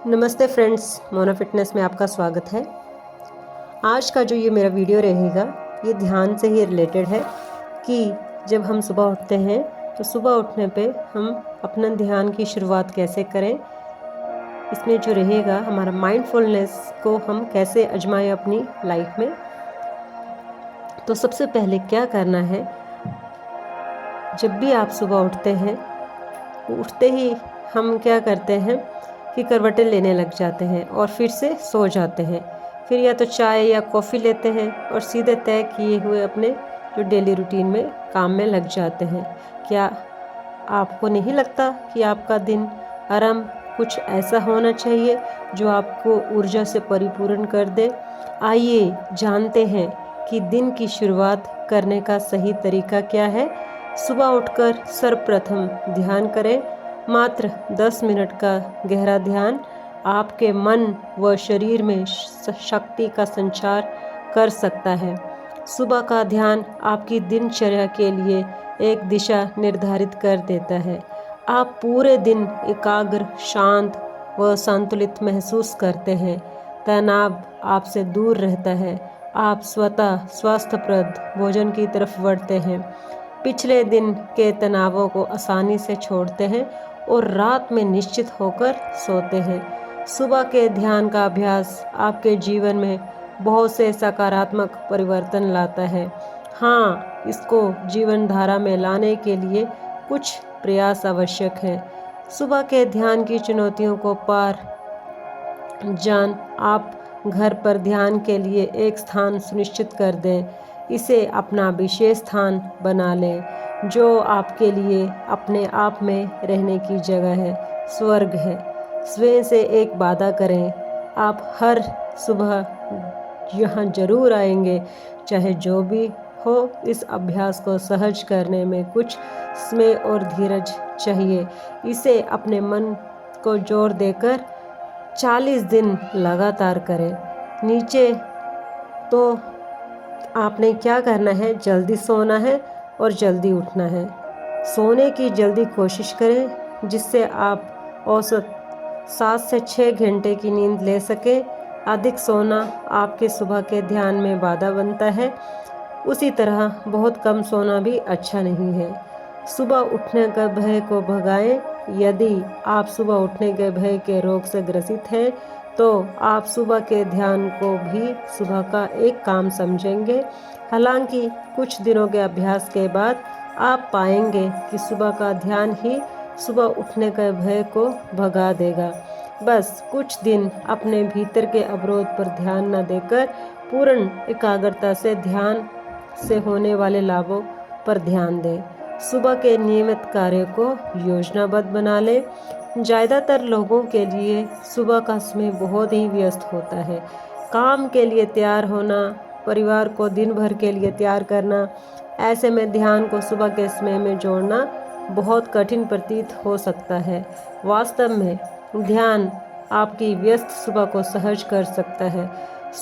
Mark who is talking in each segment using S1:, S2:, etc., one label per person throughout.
S1: नमस्ते friends, Mona fitness में आपका स्वागत है। आज का जो ये मेरा वीडियो रहेगा ये ध्यान से ही रिलेटेड है कि जब हम सुबह उठते हैं तो सुबह उठने पे हम अपना ध्यान की शुरुआत कैसे करें। इसमें जो रहेगा हमारा माइंडफुलनेस को हम कैसे आजमाएं अपनी लाइफ में। तो सबसे पहले क्या करना है, जब भी आप सुबह उठते हैं उठते ही हम क्या करते हैं कि करवटें लेने लग जाते हैं और फिर से सो जाते हैं। फिर या तो चाय या कॉफ़ी लेते हैं और सीधे तय किए हुए अपने जो डेली रूटीन में काम में लग जाते हैं। क्या आपको नहीं लगता कि आपका दिन आराम कुछ ऐसा होना चाहिए जो आपको ऊर्जा से परिपूर्ण कर दे? आइए जानते हैं कि दिन की शुरुआत करने का सही तरीका क्या है। सुबह उठकर सर्वप्रथम ध्यान करें। मात्र 10 मिनट का गहरा ध्यान आपके मन व शरीर में शक्ति का संचार कर सकता है। सुबह का ध्यान आपकी दिनचर्या के लिए एक दिशा निर्धारित कर देता है। आप पूरे दिन एकाग्र, शांत व संतुलित महसूस करते हैं। तनाव आपसे दूर रहता है। आप स्वतः स्वास्थ्यप्रद भोजन की तरफ बढ़ते हैं। पिछले दिन के तनावों को आसानी से छोड़ते हैं और रात में निश्चित होकर सोते हैं। सुबह के ध्यान का अभ्यास आपके जीवन में बहुत से सकारात्मक परिवर्तन लाता है। हाँ, इसको जीवन धारा में लाने के लिए कुछ प्रयास आवश्यक है। सुबह के ध्यान की चुनौतियों को पार जान आप घर पर ध्यान के लिए एक स्थान सुनिश्चित कर दें। इसे अपना विशेष स्थान बना लें जो आपके लिए अपने आप में रहने की जगह है, स्वर्ग है। स्वयं से एक वादा करें, आप हर सुबह यहाँ जरूर आएंगे, चाहे जो भी हो। इस अभ्यास को सहज करने में कुछ समय और धीरज चाहिए। इसे अपने मन को जोर देकर 40 दिन लगातार करें। नीचे तो आपने क्या करना है, जल्दी सोना है और जल्दी उठना है। सोने की जल्दी कोशिश करें जिससे आप औसत 7 से 6 घंटे की नींद ले सकें। अधिक सोना आपके सुबह के ध्यान में बाधा बनता है। उसी तरह बहुत कम सोना भी अच्छा नहीं है। सुबह उठने का भय को भगाएं। यदि आप सुबह उठने के भय के रोग से ग्रसित हैं तो आप सुबह के ध्यान को भी सुबह का एक काम समझेंगे। हालांकि कुछ दिनों के अभ्यास के बाद आप पाएंगे कि सुबह का ध्यान ही सुबह उठने के भय को भगा देगा। बस कुछ दिन अपने भीतर के अवरोध पर ध्यान न देकर पूर्ण एकाग्रता से ध्यान से होने वाले लाभों पर ध्यान दें। सुबह के नियमित कार्य को योजनाबद्ध बना लें। ज़्यादातर लोगों के लिए सुबह का समय बहुत ही व्यस्त होता है। काम के लिए तैयार होना, परिवार को दिन भर के लिए तैयार करना, ऐसे में ध्यान को सुबह के समय में जोड़ना बहुत कठिन प्रतीत हो सकता है। वास्तव में ध्यान आपकी व्यस्त सुबह को सहज कर सकता है।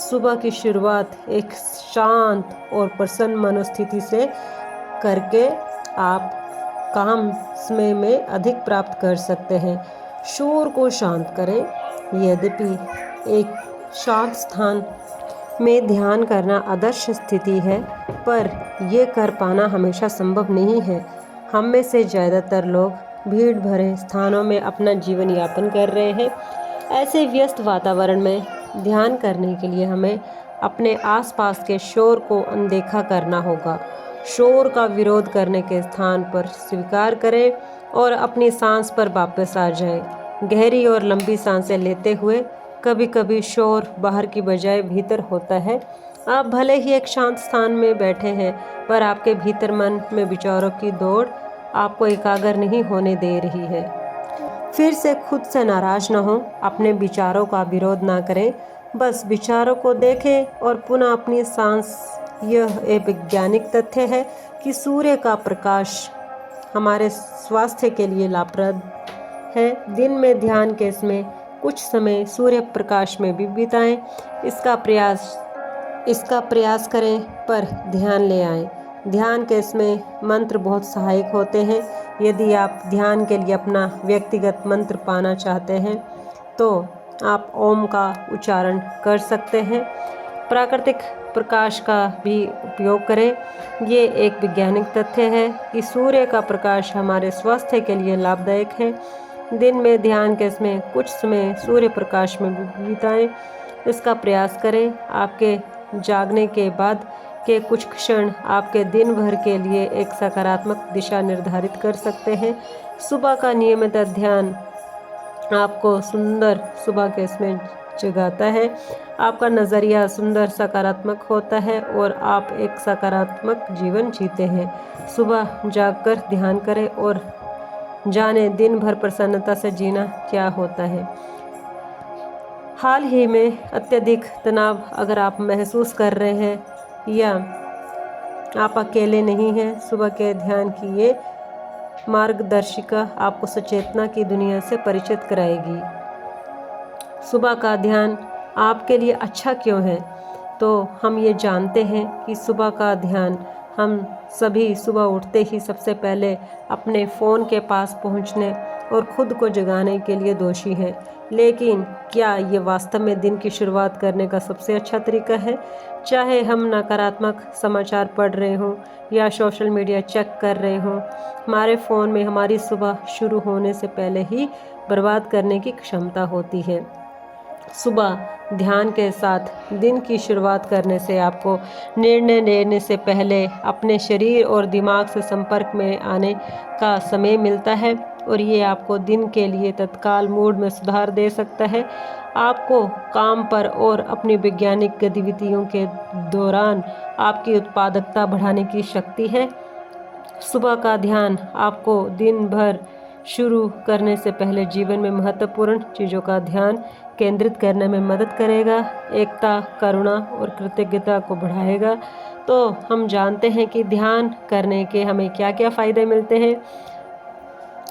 S1: सुबह की शुरुआत एक शांत और प्रसन्न मनोस्थिति से करके आप काम समय में अधिक प्राप्त कर सकते हैं। शोर को शांत करें। यद्यपि एक शांत स्थान में ध्यान करना आदर्श स्थिति है, पर यह कर पाना हमेशा संभव नहीं है। हम में से ज़्यादातर लोग भीड़ भरे स्थानों में अपना जीवन यापन कर रहे हैं। ऐसे व्यस्त वातावरण में ध्यान करने के लिए हमें अपने आसपास के शोर को अनदेखा करना होगा। शोर का विरोध करने के स्थान पर स्वीकार करें और अपनी सांस पर वापस आ जाएं। गहरी और लंबी सांसें लेते हुए कभी कभी शोर बाहर की बजाय भीतर होता है। आप भले ही एक शांत स्थान में बैठे हैं, पर आपके भीतर मन में विचारों की दौड़ आपको एकाग्र नहीं होने दे रही है। फिर से खुद से नाराज न हो, अपने विचारों का विरोध ना करें। बस विचारों को देखें और पुनः अपनी सांस। यह एक वैज्ञानिक तथ्य है कि सूर्य का प्रकाश हमारे स्वास्थ्य के लिए लाभप्रद है। दिन में ध्यान के समय कुछ समय सूर्य प्रकाश में भी बिताएं। इसका प्रयास करें पर ध्यान ले आएं। ध्यान के समय मंत्र बहुत सहायक होते हैं। यदि आप ध्यान के लिए अपना व्यक्तिगत मंत्र पाना चाहते हैं तो आप ओम का उच्चारण कर सकते हैं। प्राकृतिक प्रकाश का भी उपयोग करें। ये एक वैज्ञानिक तथ्य है कि सूर्य का प्रकाश हमारे स्वास्थ्य के लिए लाभदायक है। दिन में ध्यान के समय कुछ समय सूर्य प्रकाश में बिताएं। इसका प्रयास करें। आपके जागने के बाद के कुछ क्षण आपके दिन भर के लिए एक सकारात्मक दिशा निर्धारित कर सकते हैं। सुबह का नियमित ध्यान आपको सुंदर सुबह के समय जगाता है। आपका नज़रिया सुंदर सकारात्मक होता है और आप एक सकारात्मक जीवन जीते हैं। सुबह जागकर ध्यान करें और जाने दिन भर प्रसन्नता से जीना क्या होता है। हाल ही में अत्यधिक तनाव अगर आप महसूस कर रहे हैं या आप अकेले नहीं हैं, सुबह के ध्यान की ये मार्गदर्शिका आपको सचेतना की दुनिया से परिचित कराएगी। सुबह का ध्यान आपके लिए अच्छा क्यों है? तो हम ये जानते हैं कि सुबह का ध्यान हम सभी सुबह उठते ही सबसे पहले अपने फ़ोन के पास पहुंचने और ख़ुद को जगाने के लिए दोषी हैं। लेकिन क्या ये वास्तव में दिन की शुरुआत करने का सबसे अच्छा तरीका है? चाहे हम नकारात्मक समाचार पढ़ रहे हों या सोशल मीडिया चेक कर रहे हों, हमारे फ़ोन में हमारी सुबह शुरू होने से पहले ही बर्बाद करने की क्षमता होती है। सुबह ध्यान के साथ दिन की शुरुआत करने से आपको निर्णय लेने से पहले अपने शरीर और दिमाग से संपर्क में आने का समय मिलता है और ये आपको दिन के लिए तत्काल मूड में सुधार दे सकता है। आपको काम पर और अपनी वैज्ञानिक गतिविधियों के दौरान आपकी उत्पादकता बढ़ाने की शक्ति है। सुबह का ध्यान आपको दिन भर शुरू करने से पहले जीवन में महत्वपूर्ण चीज़ों का ध्यान केंद्रित करने में मदद करेगा। एकता, करुणा और कृतज्ञता को बढ़ाएगा। तो हम जानते हैं कि ध्यान करने के हमें क्या क्या फ़ायदे मिलते हैं।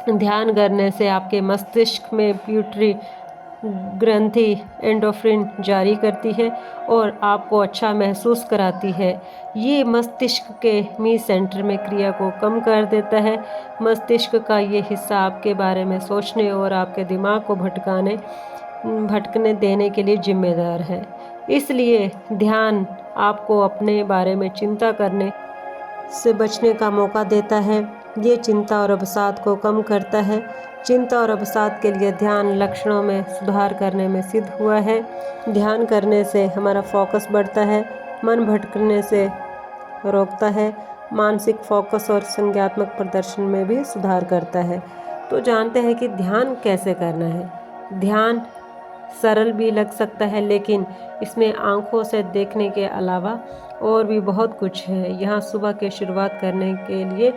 S1: ध्यान करने से आपके मस्तिष्क में पिट्यूटरी ग्रंथि एंडोर्फिन जारी करती है और आपको अच्छा महसूस कराती है। ये मस्तिष्क के मी सेंटर में क्रिया को कम कर देता है। मस्तिष्क का ये हिस्सा आपके बारे में सोचने और आपके दिमाग को भटकने देने के लिए जिम्मेदार है। इसलिए ध्यान आपको अपने बारे में चिंता करने से बचने का मौका देता है। ये चिंता और अवसाद को कम करता है। चिंता और अवसाद के लिए ध्यान लक्षणों में सुधार करने में सिद्ध हुआ है। ध्यान करने से हमारा फोकस बढ़ता है, मन भटकने से रोकता है, मानसिक फोकस और संज्ञानात्मक प्रदर्शन में भी सुधार करता है। तो जानते हैं कि ध्यान कैसे करना है। ध्यान सरल भी लग सकता है, लेकिन इसमें आँखों से देखने के अलावा और भी बहुत कुछ है। यहाँ सुबह के शुरुआत करने के लिए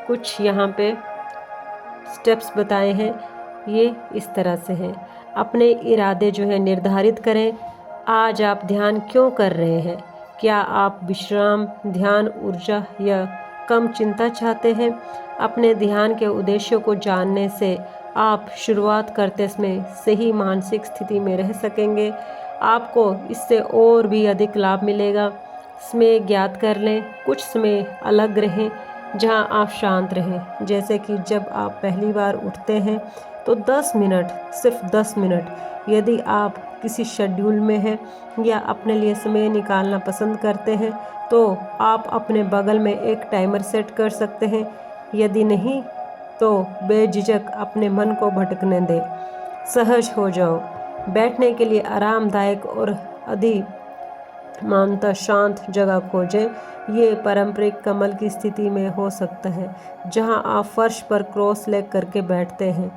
S1: कुछ यहाँ पे स्टेप्स बताए हैं। ये इस तरह से हैं। अपने इरादे जो है निर्धारित करें। आज आप ध्यान क्यों कर रहे हैं? क्या आप विश्राम, ध्यान, ऊर्जा या कम चिंता चाहते हैं? अपने ध्यान के उद्देश्यों को जानने से आप शुरुआत करते समय सही मानसिक स्थिति में रह सकेंगे। आपको इससे और भी अधिक लाभ मिलेगा। समय ज्ञात कर लें। कुछ समय अलग रहें जहां आप शांत रहें। जैसे कि जब आप पहली बार उठते हैं तो 10 मिनट, सिर्फ 10 मिनट। यदि आप किसी शेड्यूल में हैं या अपने लिए समय निकालना पसंद करते हैं तो आप अपने बगल में एक टाइमर सेट कर सकते हैं। यदि नहीं तो बेझिझक अपने मन को भटकने दें। सहज हो जाओ। बैठने के लिए आरामदायक और अधिमानतः शांत जगह खोजें। ये पारंपरिक कमल की स्थिति में हो सकता है, जहां आप फर्श पर क्रॉस लेग करके बैठते हैं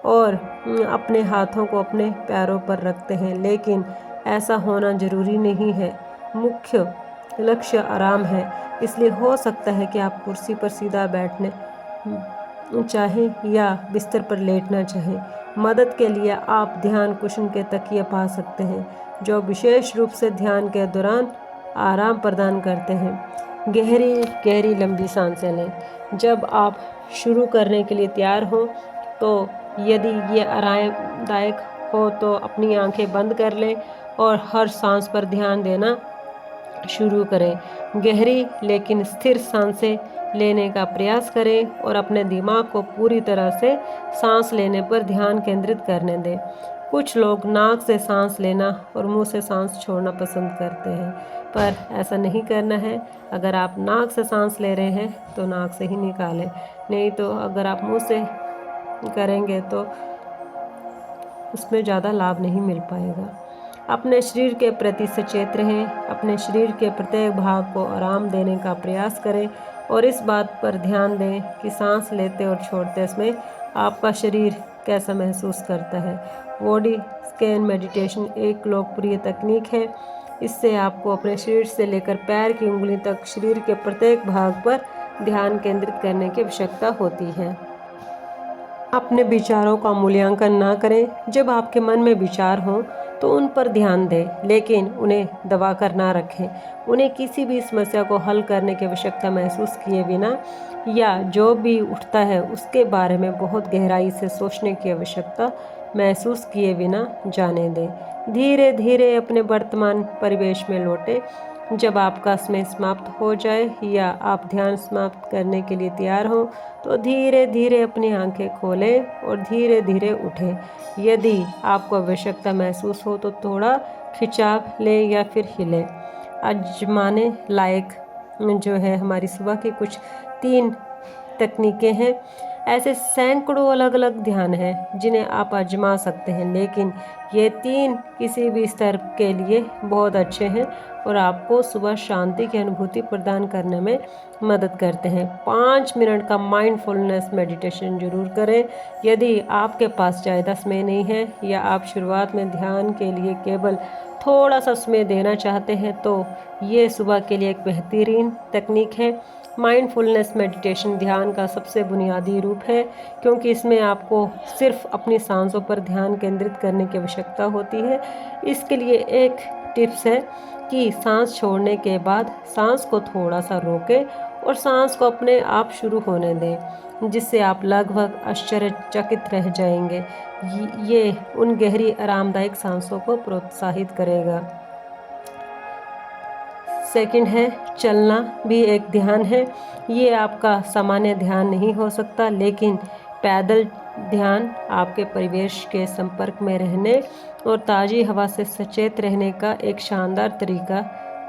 S1: और अपने हाथों को अपने पैरों पर रखते हैं, लेकिन ऐसा होना जरूरी नहीं है। मुख्य लक्ष्य आराम है, इसलिए हो सकता है कि आप कुर्सी पर सीधा बैठने चाहें या बिस्तर पर लेटना चाहें। मदद के लिए आप ध्यान कुशन के तकिए पा सकते हैं, जो विशेष रूप से ध्यान के दौरान आराम प्रदान करते हैं। गहरी गहरी लंबी सांसें लें। जब आप शुरू करने के लिए तैयार हों तो यदि ये आरामदायक हो तो अपनी आंखें बंद कर लें और हर सांस पर ध्यान देना शुरू करें। गहरी लेकिन स्थिर सांसें लेने का प्रयास करें और अपने दिमाग को पूरी तरह से सांस लेने पर ध्यान केंद्रित करने दें। कुछ लोग नाक से सांस लेना और मुंह से सांस छोड़ना पसंद करते हैं, पर ऐसा नहीं करना है। अगर आप नाक से सांस ले रहे हैं तो नाक से ही निकालें, नहीं तो अगर आप मुंह से करेंगे तो उसमें ज़्यादा लाभ नहीं मिल पाएगा। अपने शरीर के प्रति सचेत रहें, अपने शरीर के प्रत्येक भाग को आराम देने का प्रयास करें और इस बात पर ध्यान दें कि सांस लेते और छोड़ते समय आपका शरीर कैसा महसूस करता है। बॉडी स्कैन मेडिटेशन एक लोकप्रिय तकनीक है। इससे आपको अपने शरीर से लेकर पैर की उंगली तक शरीर के प्रत्येक भाग पर ध्यान केंद्रित करने की आवश्यकता होती है। अपने विचारों का मूल्यांकन ना करें। जब आपके मन में विचार हों तो उन पर ध्यान दें, लेकिन उन्हें दबा कर ना रखें। उन्हें किसी भी समस्या को हल करने की आवश्यकता महसूस किए बिना या जो भी उठता है उसके बारे में बहुत गहराई से सोचने की आवश्यकता महसूस किए बिना जाने दें। धीरे धीरे अपने वर्तमान परिवेश में लौटें। जब आपका समय समाप्त हो जाए या आप ध्यान समाप्त करने के लिए तैयार हों तो धीरे धीरे अपनी आंखें खोलें और धीरे धीरे उठें। यदि आपको आवश्यकता महसूस हो तो थोड़ा खिंचाव लें या फिर हिले। आजमाने लायक जो है हमारी सुबह की कुछ 3 तकनीकें हैं। ऐसे सैकड़ों अलग अलग ध्यान हैं जिन्हें आप आजमा सकते हैं, लेकिन ये 3 किसी भी स्तर के लिए बहुत अच्छे हैं और आपको सुबह शांति की अनुभूति प्रदान करने में मदद करते हैं। 5 मिनट का माइंडफुलनेस मेडिटेशन जरूर करें। यदि आपके पास ज़्यादा समय नहीं है या आप शुरुआत में ध्यान के लिए केवल थोड़ा सा समय देना चाहते हैं तो ये सुबह के लिए एक बेहतरीन तकनीक है। माइंडफुलनेस मेडिटेशन ध्यान का सबसे बुनियादी रूप है, क्योंकि इसमें आपको सिर्फ अपनी सांसों पर ध्यान केंद्रित करने की आवश्यकता होती है। इसके लिए एक टिप्स है कि सांस छोड़ने के बाद सांस को थोड़ा सा रोकें और सांस को अपने आप शुरू होने दें, जिससे आप लगभग आश्चर्यचकित रह जाएंगे। ये उन गहरी आरामदायक सांसों को प्रोत्साहित करेगा। सेकंड है, चलना भी एक ध्यान है। ये आपका सामान्य ध्यान नहीं हो सकता, लेकिन पैदल ध्यान आपके परिवेश के संपर्क में रहने और ताज़ी हवा से सचेत रहने का एक शानदार तरीका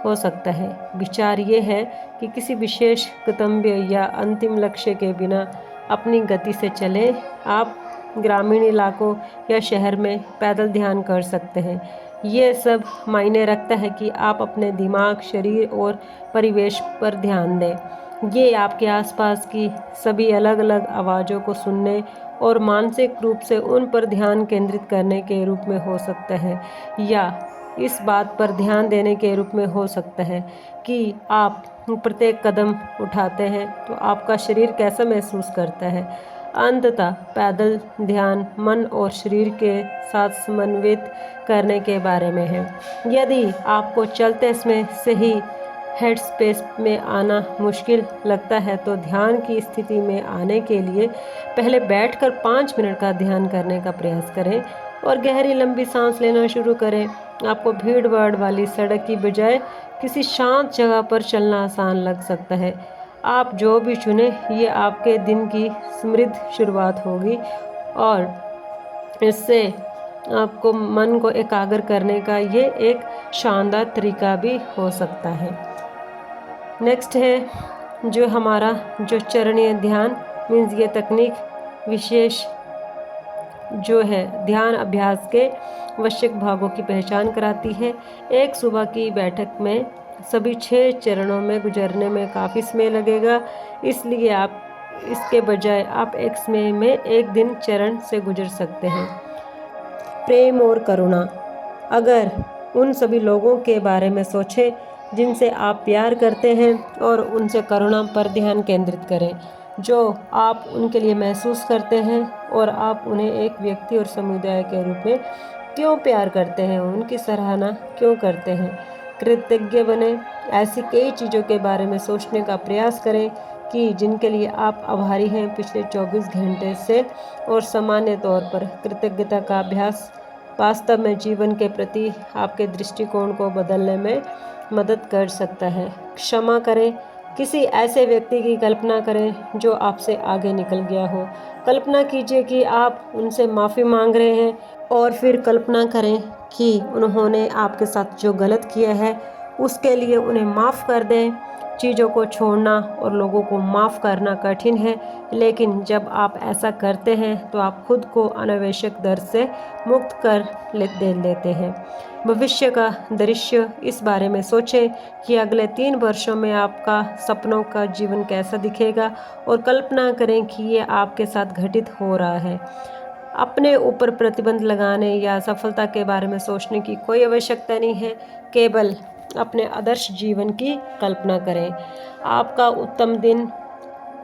S1: हो सकता है। विचार ये है कि किसी विशेष गंतव्य या अंतिम लक्ष्य के बिना अपनी गति से चलें। आप ग्रामीण इलाकों या शहर में पैदल ध्यान कर सकते हैं। ये सब मायने रखता है कि आप अपने दिमाग, शरीर और परिवेश पर ध्यान दें। ये आपके आसपास की सभी अलग अलग आवाज़ों को सुनने और मानसिक रूप से उन पर ध्यान केंद्रित करने के रूप में हो सकता है, या इस बात पर ध्यान देने के रूप में हो सकता है कि आप प्रत्येक कदम उठाते हैं तो आपका शरीर कैसा महसूस करता है। अंततः पैदल ध्यान मन और शरीर के साथ समन्वित करने के बारे में है। यदि आपको चलते समय से ही हेड स्पेस में आना मुश्किल लगता है तो ध्यान की स्थिति में आने के लिए पहले बैठकर 5 मिनट का ध्यान करने का प्रयास करें और गहरी लंबी सांस लेना शुरू करें। आपको भीड़ भाड़ वाली सड़क की बजाय किसी शांत जगह पर चलना आसान लग सकता है। आप जो भी चुने, ये आपके दिन की समृद्ध शुरुआत होगी और इससे आपको मन को एकाग्र करने का ये एक शानदार तरीका भी हो सकता है। नेक्स्ट है जो हमारा चरणीय ध्यान मीन्स ये तकनीक विशेष जो है ध्यान अभ्यास के आवश्यक भागों की पहचान कराती है। एक सुबह की बैठक में सभी 6 चरणों में गुजरने में काफ़ी समय लगेगा, इसलिए आप इसके बजाय आप एक समय में एक दिन चरण से गुजर सकते हैं। प्रेम और करुणा। अगर उन सभी लोगों के बारे में सोचें जिनसे आप प्यार करते हैं और उनसे करुणा पर ध्यान केंद्रित करें जो आप उनके लिए महसूस करते हैं, और आप उन्हें एक व्यक्ति और समुदाय के रूप में क्यों प्यार करते हैं, उनकी सराहना क्यों करते हैं। कृतज्ञ बने। ऐसी कई चीज़ों के बारे में सोचने का प्रयास करें कि जिनके लिए आप आभारी हैं पिछले 24 घंटे से, और सामान्य तौर पर कृतज्ञता का अभ्यास वास्तव में जीवन के प्रति आपके दृष्टिकोण को बदलने में मदद कर सकता है। क्षमा करें। किसी ऐसे व्यक्ति की कल्पना करें जो आपसे आगे निकल गया हो। कल्पना कीजिए कि आप उनसे माफ़ी मांग रहे हैं और फिर कल्पना करें कि उन्होंने आपके साथ जो गलत किया है उसके लिए उन्हें माफ़ कर दें। चीज़ों को छोड़ना और लोगों को माफ़ करना कठिन है, लेकिन जब आप ऐसा करते हैं तो आप खुद को अनावश्यक दर्द से मुक्त कर लेते हैं। भविष्य का दृश्य, इस बारे में सोचें कि अगले 3 वर्षों में आपका सपनों का जीवन कैसा दिखेगा और कल्पना करें कि ये आपके साथ घटित हो रहा है। अपने ऊपर प्रतिबंध लगाने या सफलता के बारे में सोचने की कोई आवश्यकता नहीं है, केवल अपने आदर्श जीवन की कल्पना करें। आपका उत्तम दिन,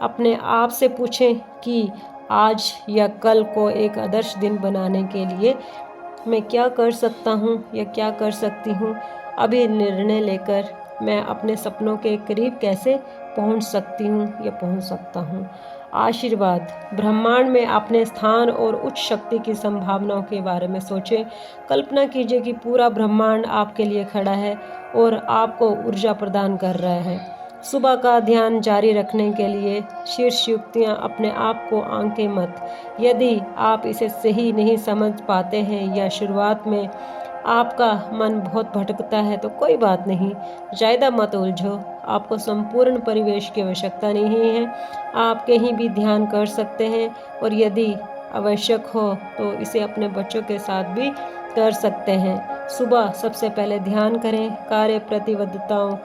S1: अपने आप से पूछें कि आज या कल को एक आदर्श दिन बनाने के लिए मैं क्या कर सकता हूँ या क्या कर सकती हूँ। अभी निर्णय लेकर मैं अपने सपनों के करीब कैसे पहुँच सकती हूँ या पहुँच सकता हूँ। आशीर्वाद, ब्रह्मांड में अपने स्थान और उच्च शक्ति की संभावनाओं के बारे में सोचें। कल्पना कीजिए कि पूरा ब्रह्मांड आपके लिए खड़ा है और आपको ऊर्जा प्रदान कर रहा है। सुबह का ध्यान जारी रखने के लिए शीर्ष युक्तियाँ, अपने आप को आंकें मत। यदि आप इसे सही नहीं समझ पाते हैं या शुरुआत में आपका मन बहुत भटकता है तो कोई बात नहीं, ज़्यादा मत उलझो। आपको संपूर्ण परिवेश की आवश्यकता नहीं है, आप कहीं भी ध्यान कर सकते हैं और यदि आवश्यक हो तो इसे अपने बच्चों के साथ भी कर सकते हैं। सुबह सबसे पहले ध्यान करें। कार्य प्रतिबद्धताओं,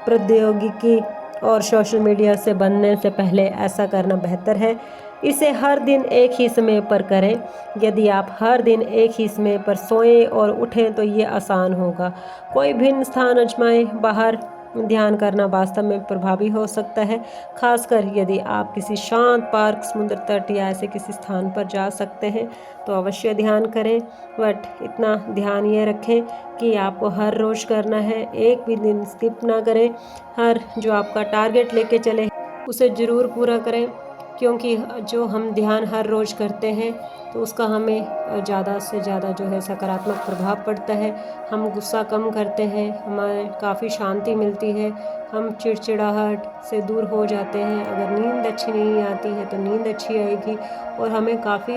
S1: प्रौद्योगिकी और सोशल मीडिया से बनने से पहले ऐसा करना बेहतर है। इसे हर दिन एक ही समय पर करें। यदि आप हर दिन एक ही समय पर सोएं और उठें तो ये आसान होगा। कोई भिन्न स्थान आजमाएं। बाहर ध्यान करना वास्तव में प्रभावी हो सकता है, खासकर यदि आप किसी शांत पार्क, समुद्र तट या ऐसे किसी स्थान पर जा सकते हैं तो अवश्य ध्यान करें। बट इतना ध्यान ये रखें कि आपको हर रोज़ करना है, एक भी दिन स्किप ना करें। हर जो आपका टारगेट लेके चले उसे ज़रूर पूरा करें, क्योंकि जो हम ध्यान हर रोज़ करते हैं तो उसका हमें ज़्यादा से ज़्यादा जो है सकारात्मक प्रभाव पड़ता है। हम गुस्सा कम करते हैं, हमें काफ़ी शांति मिलती है, हम चिड़चिड़ाहट से दूर हो जाते हैं। अगर नींद अच्छी नहीं आती है तो नींद अच्छी आएगी और हमें काफ़ी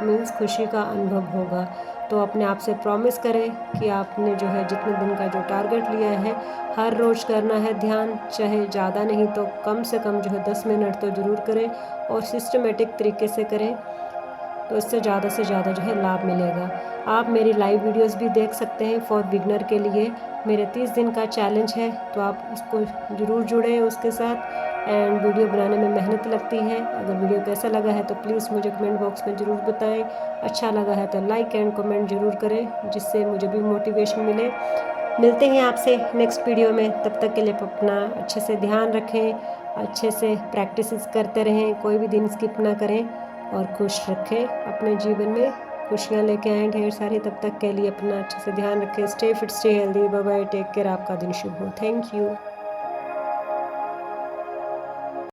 S1: मीन्स खुशी का अनुभव होगा। तो अपने आप से प्रॉमिस करें कि आपने जो है जितने दिन का जो टारगेट लिया है हर रोज़ करना है ध्यान, चाहे ज़्यादा नहीं तो कम से कम जो है 10 मिनट तो ज़रूर करें और सिस्टमेटिक तरीके से करें, तो इससे ज़्यादा से ज़्यादा जो है लाभ मिलेगा। आप मेरी लाइव वीडियोस भी देख सकते हैं। फॉर बिगनर के लिए मेरे 30 दिन का चैलेंज है, तो आप उसको ज़रूर जुड़ें उसके साथ। एंड वीडियो बनाने में मेहनत लगती है। अगर वीडियो कैसा लगा है तो प्लीज़ मुझे कमेंट बॉक्स में ज़रूर बताएं। अच्छा लगा है तो लाइक एंड कमेंट ज़रूर करें, जिससे मुझे भी मोटिवेशन मिले। मिलते हैं आपसे नेक्स्ट वीडियो में, तब तक के लिए अपना अच्छे से ध्यान रखें, अच्छे से प्रैक्टिस करते रहें, कोई भी दिन स्किप ना करें और खुश रखें अपने जीवन में, खुशियाँ लेके आएँ ढेर सारी। तब तक के लिए अपना अच्छे से ध्यान रखें। Stay fit, stay healthy, bye bye, take care. आपका दिन शुभ हो। Thank you.